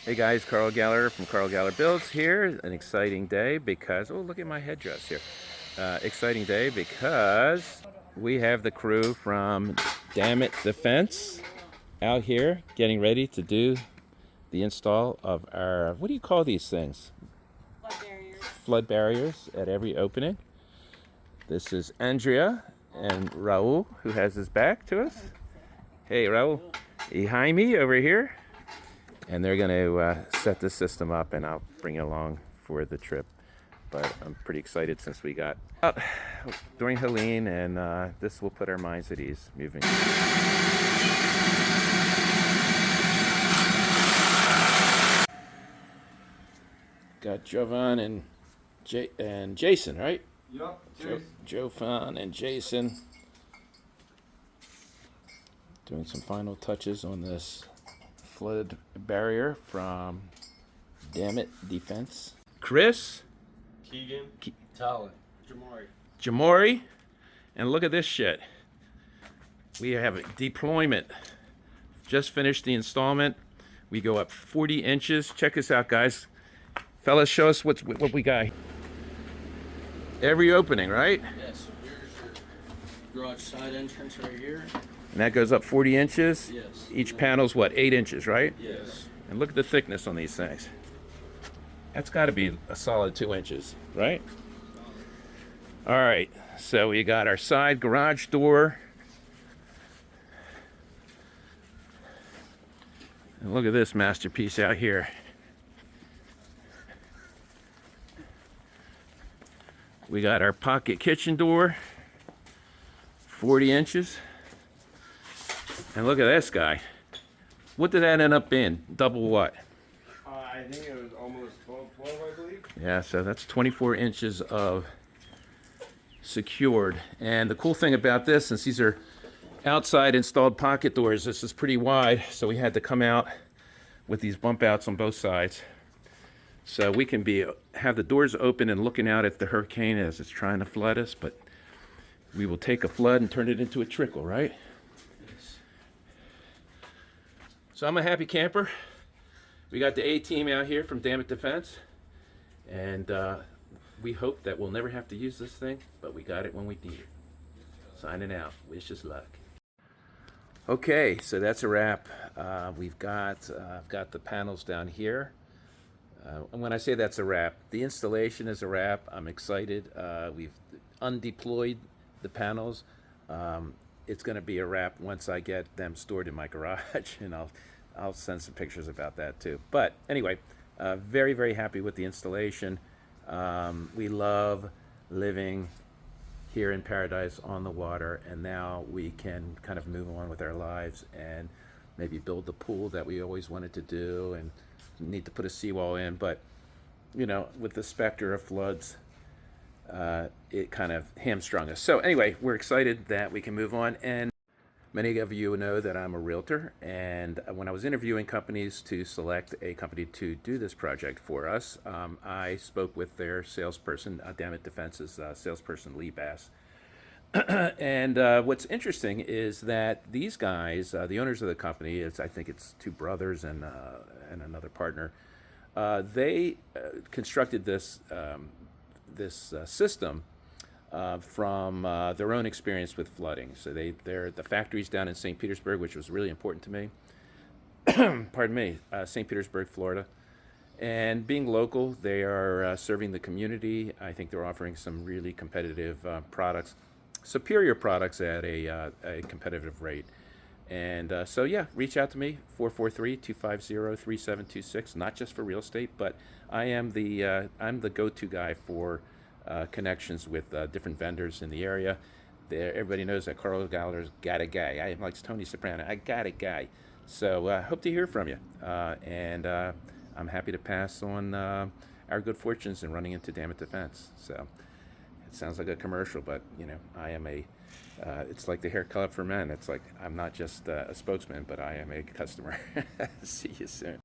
Hey guys, Carl Galler from Carl Galler Builds here. An exciting day because, oh, look at my headdress here. Exciting day because we have the crew from Dammit Defense out here getting ready to do the install of our, what do you call these things? Flood barriers. Flood barriers at every opening. This is Andrea and Raul, who has his back to us. Hey Raul, Jaime over here. And they're going to set the system up, and I'll bring you along for the trip. But I'm pretty excited since we got out during Helene, and this will put our minds at ease moving. Got Jovan and Jason, right? Yep, Jovan and Jason doing some final touches on this flood barrier from Dammit Defense. Chris, Keegan, Talon, Jamari. Jamori, and look at this shit. We have a deployment. Just finished the installment. We go up 40 inches. Check this out, guys. Fellas, show us what we got. Every opening, right? Yes, here's your garage side entrance right here. And that goes up 40 inches. Yes. Each panel's what, 8 inches, right? Yes. And look at the thickness on these things. That's got to be a solid 2 inches, right? All right, so we got our side garage door. And look at this masterpiece out here. We got our pocket kitchen door, 40 inches. And look at this guy. What did that end up being? Double what? I think it was almost 12, I believe. Yeah, so that's 24 inches of secured. And the cool thing about this, since these are outside installed pocket doors, this is pretty wide, so we had to come out with these bump outs on both sides. So we can have the doors open and looking out at the hurricane as it's trying to flood us, but we will take a flood and turn it into a trickle, right? Yes. So I'm a happy camper. We got the A-team out here from Dammit Defense, and we hope that we'll never have to use this thing, but we got it when we need it. Signing out. Wish us luck. Okay, so that's a wrap. I've got the panels down here. And when I say that's a wrap, the installation is a wrap. I'm excited. We've undeployed the panels. It's going to be a wrap once I get them stored in my garage, and I'll send some pictures about that too. But anyway, very, very happy with the installation. We love living here in paradise on the water, and now we can kind of move on with our lives and maybe build the pool that we always wanted to do and need to put a seawall in. But you know, with the specter of floods, it kind of hamstrung us. So anyway, we're excited that we can move on. And many of you know that I'm a realtor, and when I was interviewing companies to select a company to do this project for us, I spoke with their salesperson, Dammit Defense's salesperson, Lee Bass. And what's interesting is that these guys, the owners of the company, I think it's two brothers and another partner, they constructed this system from their own experience with flooding. So the factory's down in St. Petersburg, which was really important to me. Pardon me, St. Petersburg, Florida. And being local, they are serving the community. I think they're offering some really competitive products, superior products at a competitive rate. And so yeah, reach out to me, 443-250-3726, not just for real estate, but I'm the go-to guy for connections with different vendors in the area. Everybody knows that Carl Galler's got a guy. I'm like Tony Soprano, I got a guy. So hope to hear from you. And I'm happy to pass on our good fortunes in running into Dammit Defense. So it sounds like a commercial, but you know, I am it's like the hair club for men. It's like I'm not just a spokesman, but I am a customer. See you soon.